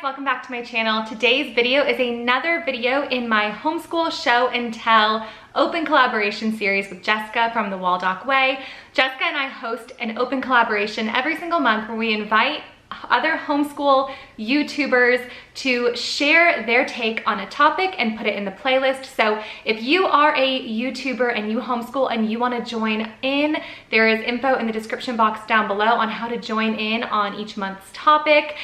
welcome back to my channel. Today's video is another video in my Homeschool Show and Tell open collaboration series with Jessica from the Waldock Way. Jessica and I host an open collaboration every single month where we invite other homeschool YouTubers to share their take on a topic and put it in the playlist. So if you are a YouTuber and you homeschool and you want to join in, there is info in the description box down below on how to join in on each month's topic.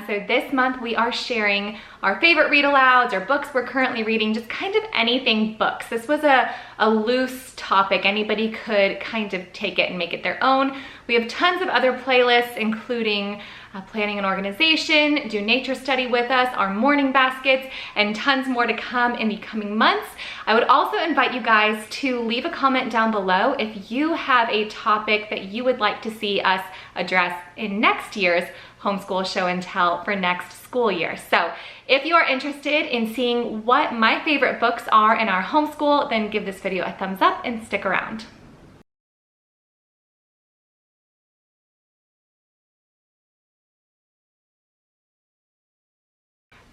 So this month we are sharing our favorite read alouds or books we're currently reading, just kind of anything books. This was a loose topic. Anybody could kind of take it and make it their own. We have tons of other playlists, including planning an organization, do nature study with us, our morning baskets, and tons more to come in the coming months. I would also invite you guys to leave a comment down below if you have a topic that you would like to see us address in next year's Homeschool Show and Tell for next school year. So if you are interested in seeing what my favorite books are in our homeschool, then give this video a thumbs up and stick around.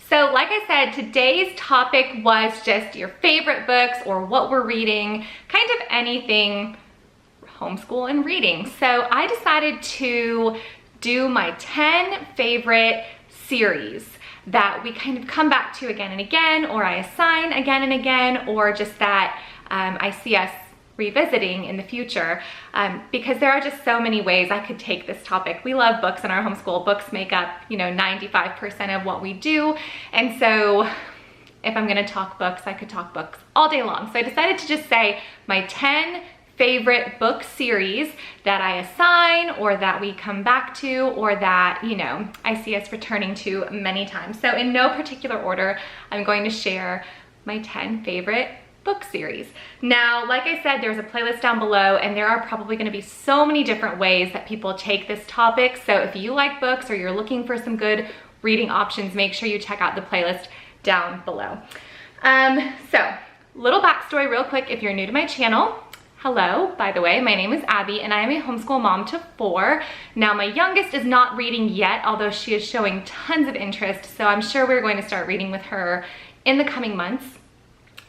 So like I said, today's topic was just your favorite books or what we're reading, kind of anything homeschool and reading. So I decided to do my 10 favorite series that we kind of come back to again and again, or I assign again and again, or just that I see us revisiting in the future, because there are just so many ways I could take this topic. We love books in our homeschool. Books make up, 95% of what we do. And so if I'm gonna talk books, I could talk books all day long. So I decided to just say my 10 favorite book series that I assign or that we come back to or that, I see us returning to many times. So in no particular order, I'm going to share my 10 favorite book series. Now, like I said, there's a playlist down below and there are probably going to be so many different ways that people take this topic. So if you like books or you're looking for some good reading options, make sure you check out the playlist down below. So little backstory real quick if you're new to my channel. Hello, by the way, my name is Abby and I am a homeschool mom to 4. Now my youngest is not reading yet, although she is showing tons of interest. So I'm sure we're going to start reading with her in the coming months.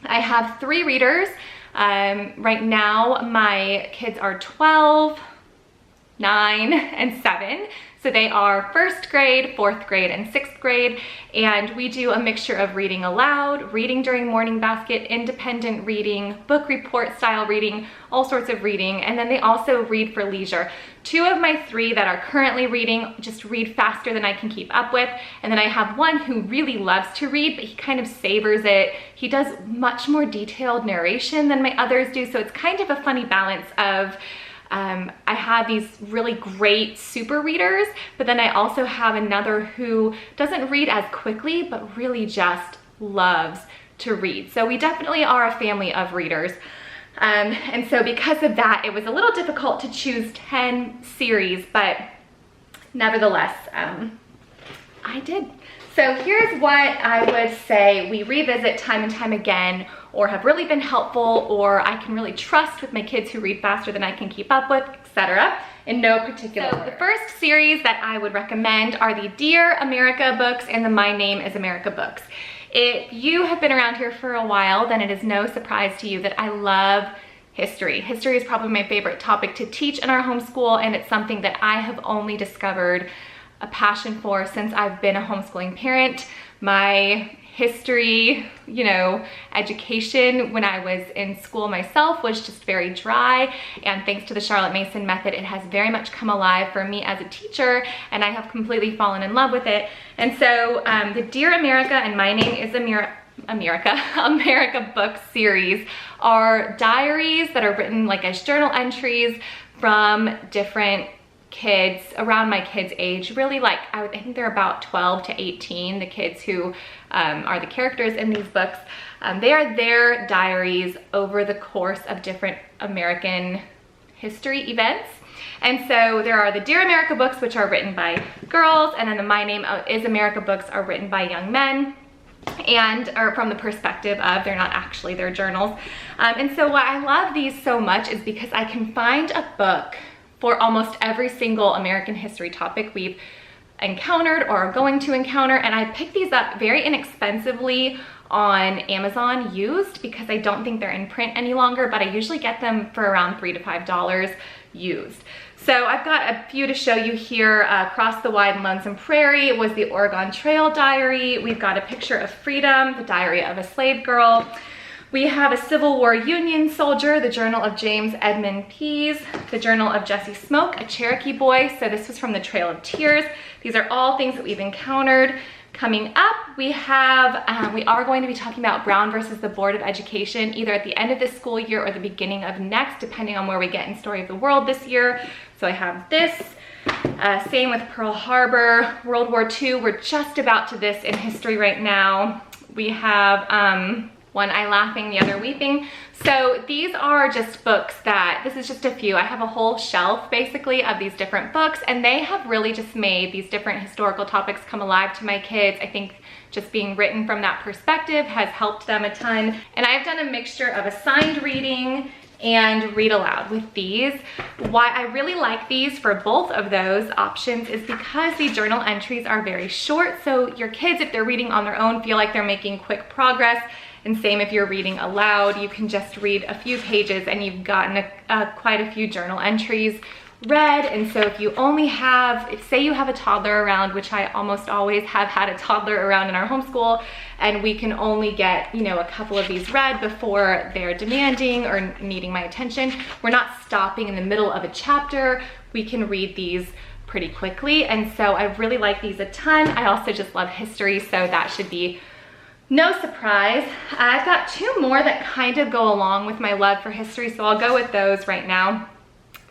I have 3 readers. Right now, my kids are 12, 9, and 7. So they are 1st grade, 4th grade, and 6th grade. And we do a mixture of reading aloud, reading during morning basket, independent reading, book report style reading, all sorts of reading. And then they also read for leisure. 2 of my 3 that are currently reading just read faster than I can keep up with. And then I have one who really loves to read, but he kind of savors it. He does much more detailed narration than my others do. So it's kind of a funny balance of I have these really great super readers, but then I also have another who doesn't read as quickly, but really just loves to read. So we definitely are a family of readers. And so because of that, it was a little difficult to choose 10 series, but nevertheless, I did. So here's what I would say we revisit time and time again, or have really been helpful, or I can really trust with my kids who read faster than I can keep up with, etc. in no particular order. The first series that I would recommend are the Dear America books and the My Name is America books. If you have been around here for a while, then it is no surprise to you that I love history. History is probably my favorite topic to teach in our homeschool, and it's something that I have only discovered a passion for since I've been a homeschooling parent. My history, education when I was in school myself was just very dry, and thanks to the Charlotte Mason method, it has very much come alive for me as a teacher, and I have completely fallen in love with it. And so the Dear America and My Name is America book series are diaries that are written like as journal entries from different kids around my kids' age, really like I think they're about 12 to 18, the kids who are the characters in these books. They are their diaries over the course of different American history events. And so there are the Dear America books, which are written by girls, and then the My Name is America books are written by young men and are from the perspective of, they're not actually their journals. And so why I love these so much is because I can find a book for almost every single American history topic we've encountered or are going to encounter. And I picked these up very inexpensively on Amazon used because I don't think they're in print any longer, but I usually get them for around $3 to $5 used. So I've got a few to show you here. Across the Wide and Lonesome Prairie was the Oregon Trail Diary. We've got a picture of freedom, the Diary of a Slave Girl. We have a Civil War Union soldier, the Journal of James Edmund Pease, the Journal of Jesse Smoke, a Cherokee boy. So this was from the Trail of Tears. These are all things that we've encountered. Coming up, we are going to be talking about Brown versus the Board of Education, either at the end of this school year or the beginning of next, depending on where we get in Story of the World this year. So I have this. Same with Pearl Harbor, World War II. We're just about to this in history right now. We have One Eye Laughing, the Other Weeping. So these are just books this is just a few. I have a whole shelf basically of these different books, and they have really just made these different historical topics come alive to my kids. I think just being written from that perspective has helped them a ton. And I've done a mixture of assigned reading and read aloud with these. Why I really like these for both of those options is because the journal entries are very short. So your kids, if they're reading on their own, feel like they're making quick progress. And same if you're reading aloud, you can just read a few pages and you've gotten quite a few journal entries read. And so if you only have, say you have a toddler around, which I almost always have had a toddler around in our homeschool, and we can only get, a couple of these read before they're demanding or needing my attention. We're not stopping in the middle of a chapter. We can read these pretty quickly. And so I really like these a ton. I also just love history, so that should be no surprise. I've got two more that kind of go along with my love for history, so I'll go with those right now.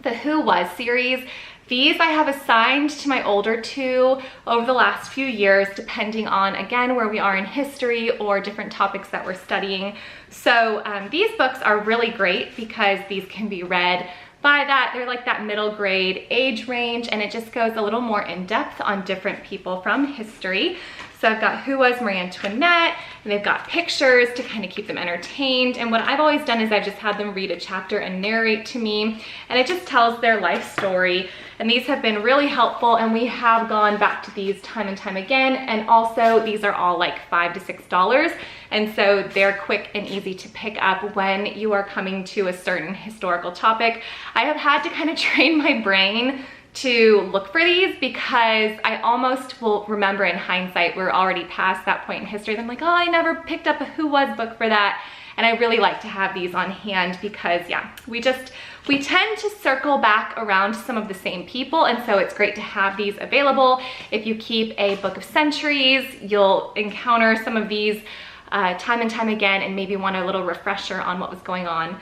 The Who Was series. These I have assigned to my older two over the last few years, depending on, again, where we are in history or different topics that we're studying. So these books are really great because these can be read by they're like that middle grade age range, and it just goes a little more in depth on different people from history. So I've got Who Was Marie Antoinette, and they've got pictures to kind of keep them entertained. And what I've always done is I've just had them read a chapter and narrate to me, and it just tells their life story. And these have been really helpful, and we have gone back to these time and time again. And also these are all like $5 to $6. And so they're quick and easy to pick up when you are coming to a certain historical topic. I have had to kind of train my brain to look for these because I almost will remember in hindsight, we're already past that point in history. I'm like, oh, I never picked up a Who Was book for that. And I really like to have these on hand because we tend to circle back around some of the same people. And so it's great to have these available. If you keep a book of centuries, you'll encounter some of these time and time again, and maybe want a little refresher on what was going on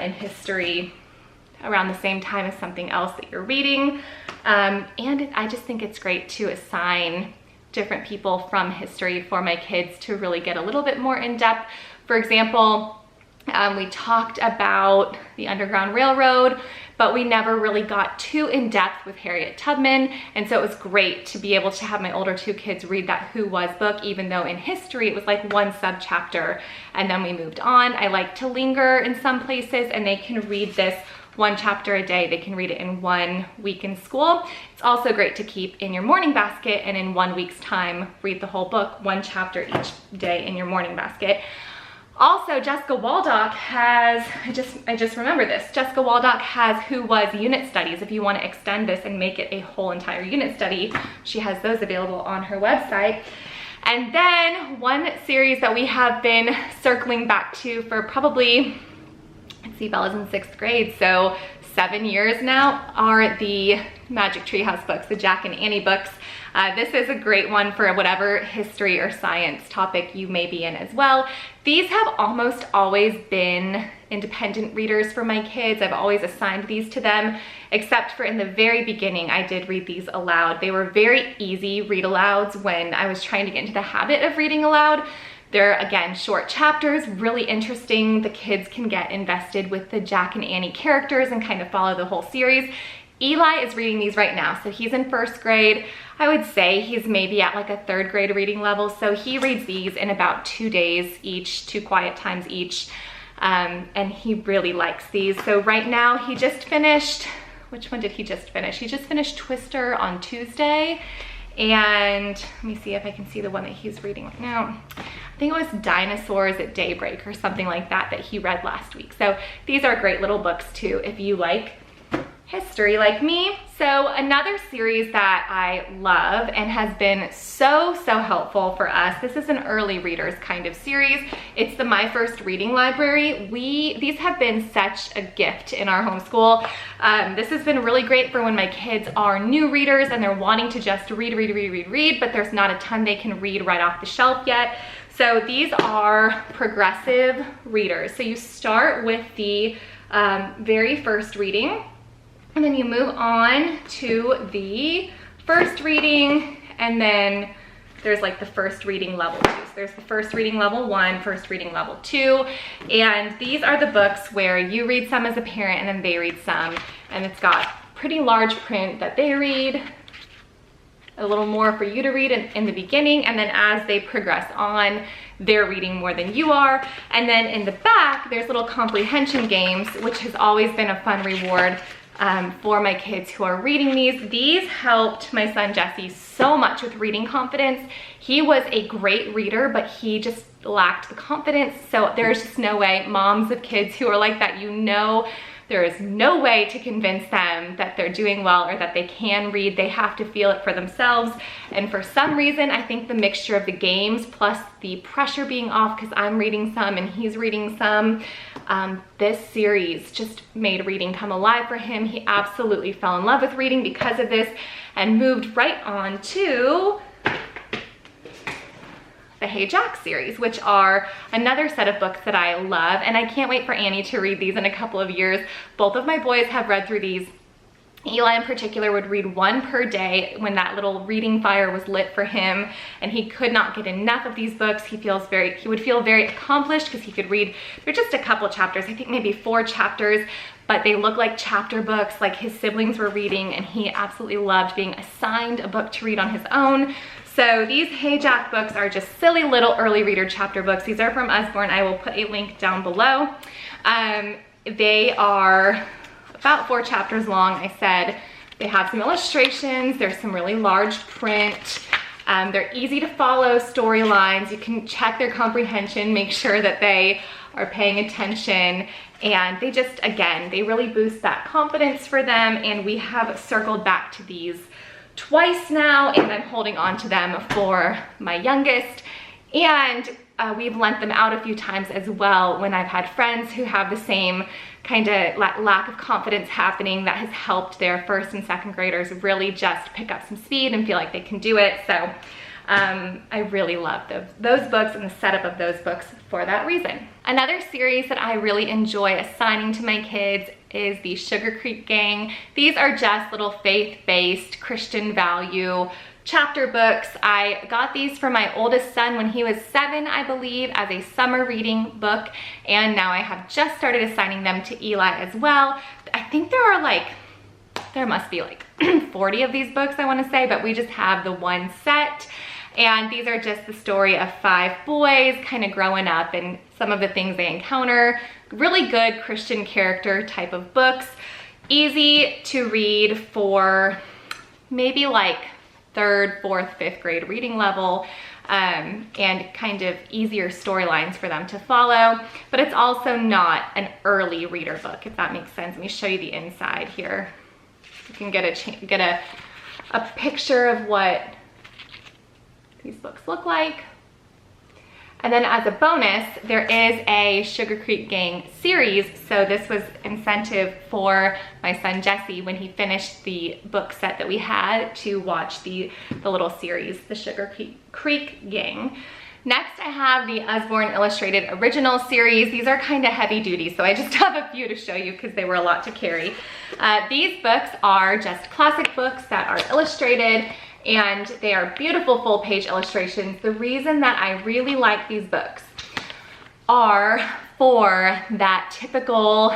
in history around the same time as something else that you're reading. And I just think it's great to assign different people from history for my kids to really get a little bit more in depth. For example, we talked about the Underground Railroad, but we never really got too in depth with Harriet Tubman. And so it was great to be able to have my older two kids read that Who Was book, even though in history it was like one subchapter and then we moved on. I like to linger in some places, and they can read this one chapter a day. They can read it in 1 week in school. It's also great to keep in your morning basket, and in 1 week's time, read the whole book, 1 chapter each day in your morning basket. Also, Jessica Waldock has, I just remember this, Jessica Waldock has Who Was unit studies. If you want to extend this and make it a whole entire unit study, she has those available on her website. And then one series that we have been circling back to for probably, let's see, Bella's in 6th grade, so 7 years now, are the Magic Treehouse books, the Jack and Annie books. This is a great one for whatever history or science topic you may be in as well. These have almost always been independent readers for my kids. I've always assigned these to them, except for in the very beginning, I did read these aloud. They were very easy read alouds when I was trying to get into the habit of reading aloud. They're, again, short chapters, really interesting. The kids can get invested with the Jack and Annie characters and kind of follow the whole series. Eli is reading these right now, so he's in 1st grade. I would say he's maybe at like a 3rd grade reading level, so he reads these in about 2 days each, 2 quiet times each, and he really likes these. So right now he just finished, which one did he just finish? He just finished Twister on Tuesday, And let me see if I can see the one that he's reading right now. I think it was Dinosaurs at Daybreak or something like that he read last week. So these are great little books too if you like history like me. So another series that I love and has been so helpful for us, this is an early readers kind of series. It's the My First Reading Library. These have been such a gift in our homeschool. This has been really great for when my kids are new readers and they're wanting to just read, but there's not a ton they can read right off the shelf yet. So these are progressive readers. So you start with the very first reading, and then you move on to the first reading, and then there's like the first reading level 2. So there's the first reading level 1, first reading level 2, and these are the books where you read some as a parent and then they read some, and it's got pretty large print that they read, a little more for you to read in the beginning, and then as they progress on, they're reading more than you are. And then in the back, there's little comprehension games, which has always been a fun reward for my kids who are reading these. These helped my son Jesse so much with reading confidence. He was a great reader, but he just lacked the confidence. So there's just no way, moms of kids who are like that, you know, there is no way to convince them that they're doing well or that they can read. They have to feel it for themselves. And for some reason, I think the mixture of the games plus the pressure being off because I'm reading some and he's reading some, this series just made reading come alive for him. He absolutely fell in love with reading because of this and moved right on to the Hey Jack series, which are another set of books that I love, and I can't wait for Annie to read these in a couple of years. Both of my boys have read through these. Eli in particular would read one per day when that little reading fire was lit for him, and he could not get enough of these books. He would feel very accomplished because he could read, they're just a couple chapters, I think maybe 4 chapters, but they look like chapter books like his siblings were reading, and he absolutely loved being assigned a book to read on his own. So these Hey Jack books are just silly little early reader chapter books. These are from Usborne. I will put a link down below. They are about 4 chapters long. I said they have some illustrations. There's some really large print. They're easy to follow storylines. You can check their comprehension, make sure that they are paying attention. And they just, again, they really boost that confidence for them. And we have circled back to these twice now, and I'm holding on to them for my youngest. And we've lent them out a few times as well when I've had friends who have the same kind of lack of confidence happening that has helped their first and second graders really just pick up some speed and feel like they can do it. So I really love those books and the setup of those books for that reason. Another series that I really enjoy assigning to my kids is the Sugar Creek Gang. These are just little faith-based Christian value chapter books. I got these for my oldest son when he was 7, I believe, as a summer reading book, and now I have just started assigning them to Eli as well. I think there must be like 40 of these books, I want to say, but we just have the one set. And these are just the story of 5 boys kind of growing up and some of the things they encounter. Really good Christian character type of books. Easy to read for maybe like 3rd, 4th, 5th grade reading level, and kind of easier storylines for them to follow. But it's also not an early reader book, if that makes sense. Let me show you the inside here. You can get a picture of what these books look like. And then as a bonus, there is a Sugar Creek Gang series. So this was incentive for my son Jesse when he finished the book set that we had to watch the little series, the Sugar Creek Gang. Next, I have the Usborne Illustrated Original Series. These are kind of heavy duty, so I just have a few to show you because they were a lot to carry. These books are just classic books that are illustrated, and they are beautiful full-page illustrations. The reason that I really like these books are for that typical,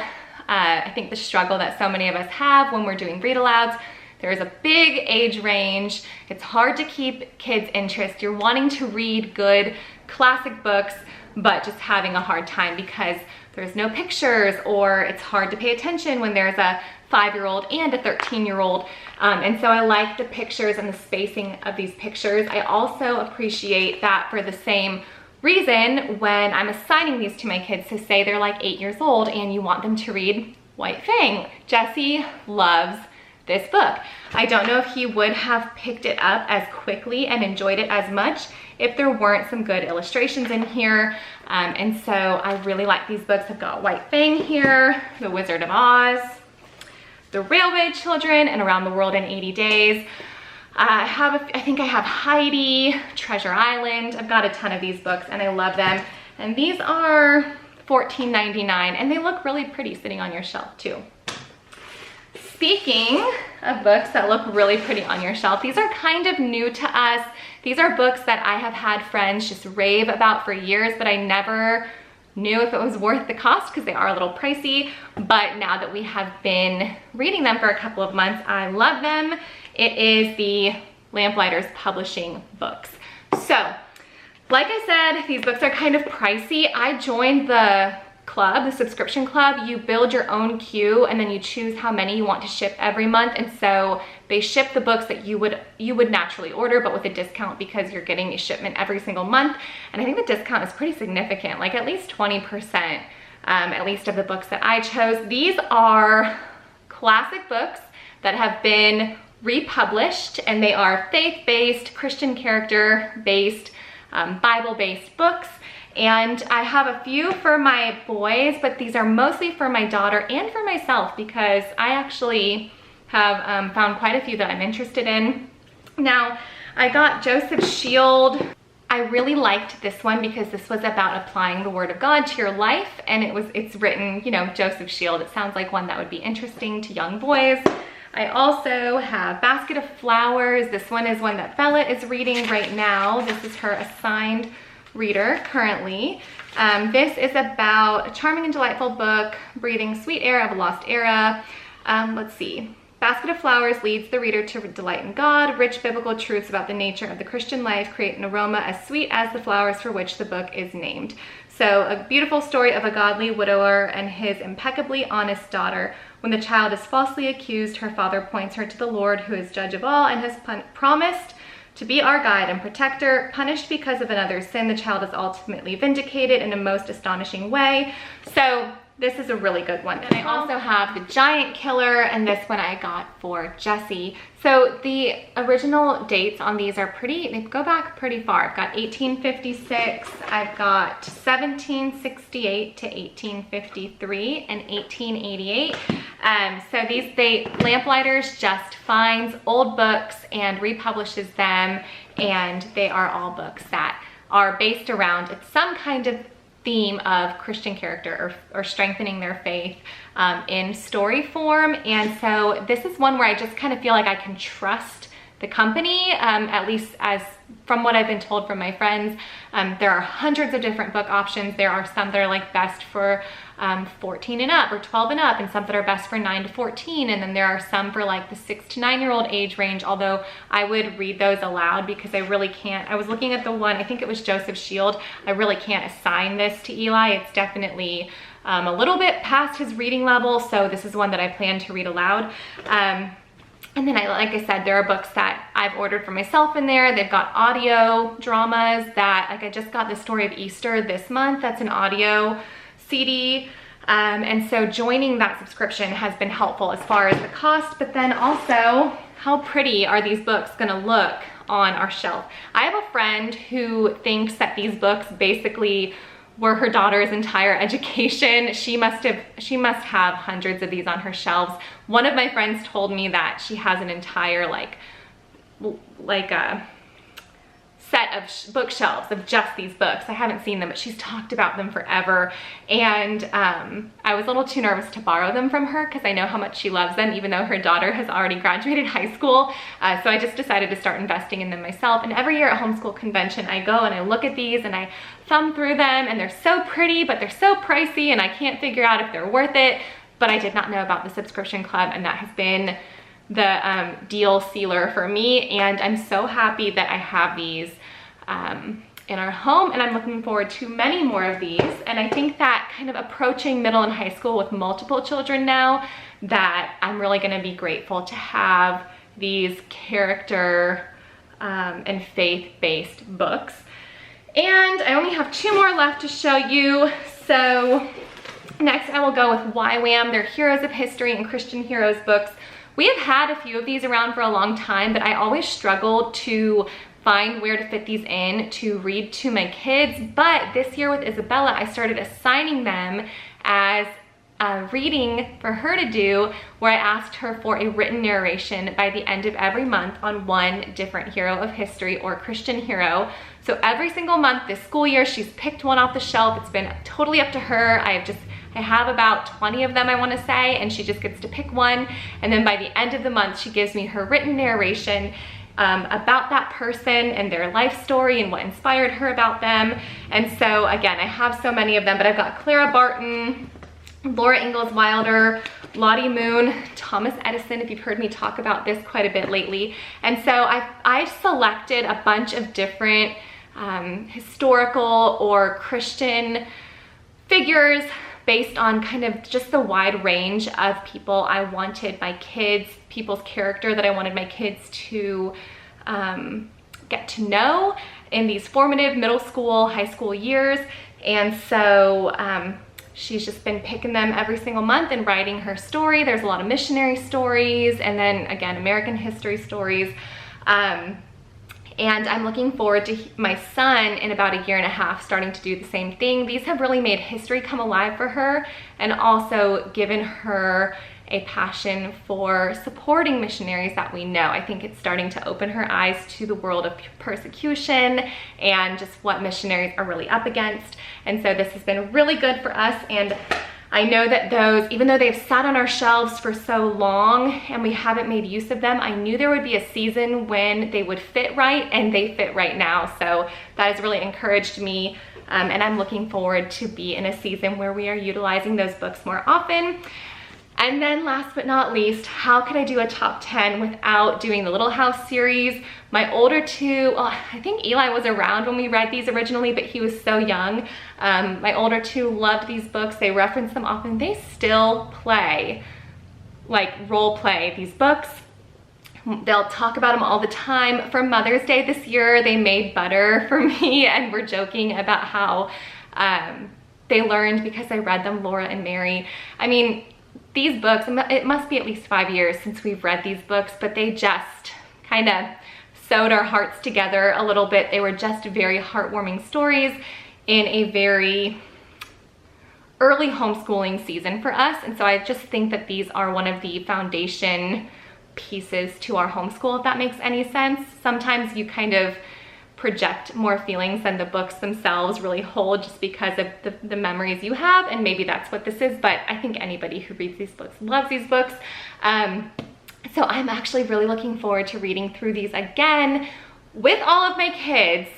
I think the struggle that so many of us have when we're doing read-alouds. There is a big age range. It's hard to keep kids' interest. You're wanting to read good classic books, but just having a hard time because there's no pictures, or it's hard to pay attention when there's a 5-year-old and a 13-year-old. And so I like the pictures and the spacing of these pictures. I also appreciate that for the same reason when I'm assigning these to my kids, to say they're like 8 years old and you want them to read White Fang. Jesse loves this book. I don't know if he would have picked it up as quickly and enjoyed it as much if there weren't some good illustrations in here. And so I really like these books. I've got White Fang here, The Wizard of Oz, The Railway Children, and Around the World in 80 Days. I think I have Heidi, Treasure Island. I've got a ton of these books and I love them. And these are $14.99 and they look really pretty sitting on your shelf too. Speaking of books that look really pretty on your shelf, these are kind of new to us. These are books that I have had friends just rave about for years, but I never knew if it was worth the cost because they are a little pricey. But now that we have been reading them for a couple of months, I love them. It is the Lamplighters Publishing books. So, like I said, these books are kind of pricey. I joined the club, the subscription club. You build your own queue and then you choose how many you want to ship every month. And so they ship the books that you would naturally order, but with a discount because you're getting a shipment every single month. And I think the discount is pretty significant, like at least 20%, at least of the books that I chose. These are classic books that have been republished, and they are faith-based, Christian character-based, Bible-based books. And I have a few for my boys, but these are mostly for my daughter and for myself because I actually have found quite a few that I'm interested in. Now, I got Joseph's Shield. I really liked this one because this was about applying the Word of God to your life, and it's written, you know, Joseph's Shield. It sounds like one that would be interesting to young boys. I also have Basket of Flowers. This one is one that Bella is reading right now. This is her assigned reader currently. This is about a charming and delightful book, breathing sweet air of a lost era. Let's see. Basket of Flowers leads the reader to delight in God. Rich biblical truths about the nature of the Christian life create an aroma as sweet as the flowers for which the book is named. So, a beautiful story of a godly widower and his impeccably honest daughter. When the child is falsely accused, her father points her to the Lord, who is judge of all and has promised to be our guide and protector. Punished because of another's sin, the child is ultimately vindicated in a most astonishing way. So this is a really good one. And I also have The Giant Killer, and this one I got for Jesse. So the original dates on these are they go back pretty far. I've got 1856, I've got 1768 to 1853, and 1888. So Lamplighters just finds old books and republishes them, and they are all books that are based around some kind of theme of Christian character or strengthening their faith in story form. And so this is one where I just kind of feel like I can trust the company, at least as from what I've been told from my friends. There are hundreds of different book options. There are some that are like best for 14 and up or 12 and up, and some that are best for 9 to 14. And then there are some for like the 6 to 9-year-old age range, although I would read those aloud because I really can't. I was looking at the one, I think it was Joseph's Shield. I really can't assign this to Eli. It's definitely a little bit past his reading level. So this is one that I plan to read aloud. And then like I said, there are books that I've ordered for myself in there. They've got audio dramas that, like I just got The Story of Easter this month. That's an audio CD. And so joining that subscription has been helpful as far as the cost, but then also how pretty are these books gonna look on our shelf. I have a friend who thinks that these books basically were her daughter's entire education. She must have hundreds of these on her shelves. One of my friends told me that she has an entire like a set of bookshelves of just these books. I haven't seen them, but she's talked about them forever. And I was a little too nervous to borrow them from her because I know how much she loves them, even though her daughter has already graduated high school. So I just decided to start investing in them myself. And every year at Homeschool Convention, I go and I look at these and I thumb through them, and they're so pretty, but they're so pricey, and I can't figure out if they're worth it. But I did not know about the subscription club, and that has been the deal sealer for me. And I'm so happy that I have these in our home, and I'm looking forward to many more of these. And I think that kind of approaching middle and high school with multiple children now, that I'm really going to be grateful to have these character and faith-based books. And I only have 2 more left to show you. So next I will go with YWAM. They're Heroes of History and Christian Heroes books. We have had a few of these around for a long time, but I always struggled to find where to fit these in to read to my kids. But this year with Isabella, I started assigning them as a reading for her to do, where I asked her for a written narration by the end of every month on one different hero of history or Christian hero. So every single month this school year, she's picked one off the shelf. It's been totally up to her. I have about 20 of them, I want to say, and she just gets to pick one. And then by the end of the month, she gives me her written narration about that person and their life story and what inspired her about them. And so again, I have so many of them, but I've got Clara Barton, Laura Ingalls Wilder, Lottie Moon, Thomas Edison, if you've heard me talk about this quite a bit lately. And so I selected a bunch of different historical or Christian figures based on kind of just the wide range of people I wanted my kids, people's character that I wanted my kids to get to know in these formative middle school, high school years. And so she's just been picking them every single month and writing her story. There's a lot of missionary stories, and then again, American history stories. And I'm looking forward to my son in about 1.5 years starting to do the same thing. These have really made history come alive for her, and also given her a passion for supporting missionaries that we know. I think it's starting to open her eyes to the world of persecution and just what missionaries are really up against. And so this has been really good for us, and I know that those, even though they've sat on our shelves for so long and we haven't made use of them, I knew there would be a season when they would fit right, and they fit right now. So that has really encouraged me, and I'm looking forward to be in a season where we are utilizing those books more often. And then last but not least, how could I do a top 10 without doing the Little House series? My older 2, I think Eli was around when we read these originally, but he was so young. My older 2 loved these books. They reference them often. They still play, like role play these books. They'll talk about them all the time. For Mother's Day this year, they made butter for me, and we're joking about how they learned because I read them, Laura and Mary. I mean, these books, it must be at least 5 years since we've read these books, but they just kind of sewed our hearts together a little bit. They were just very heartwarming stories in a very early homeschooling season for us. And so I just think that these are one of the foundation pieces to our homeschool, if that makes any sense. Sometimes you kind of project more feelings than the books themselves really hold, just because of the memories you have, and maybe that's what this is, but I think anybody who reads these books loves these books. So I'm actually really looking forward to reading through these again with all of my kids.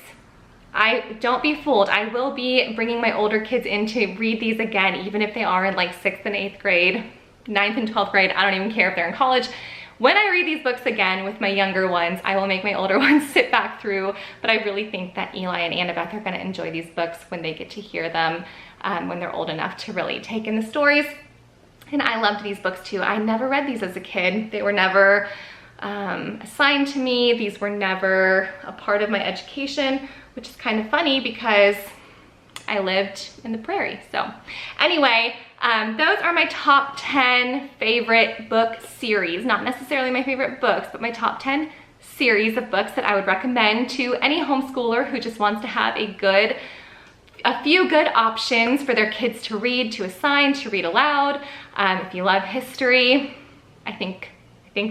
Don't be fooled, I will be bringing my older kids in to read these again, even if they are in like 6th and 8th grade, 9th and 12th grade. I don't even care if they're in college. When I read these books again with my younger ones, I will make my older ones sit back through, but I really think that Eli and Annabeth are going to enjoy these books when they get to hear them, when they're old enough to really take in the stories. And I loved these books too. I never read these as a kid. They were never assigned to me. These were never a part of my education, which is kind of funny because I lived in the prairie. So anyway, those are my top 10 favorite book series. Not necessarily my favorite books, but my top 10 series of books that I would recommend to any homeschooler who just wants to have a few good options for their kids to read, to assign, to read aloud. If you love history, I think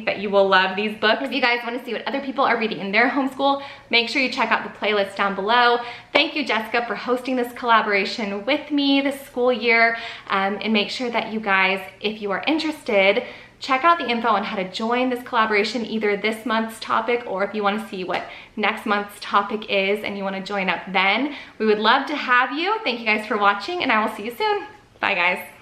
that you will love these books. If you guys want to see what other people are reading in their homeschool, make sure you check out the playlist down below. Thank you, Jessica, for hosting this collaboration with me this school year. And make sure that you guys, if you are interested, check out the info on how to join this collaboration, either this month's topic, or if you want to see what next month's topic is and you want to join up then. We would love to have you. Thank you guys for watching, and I will see you soon. Bye, guys.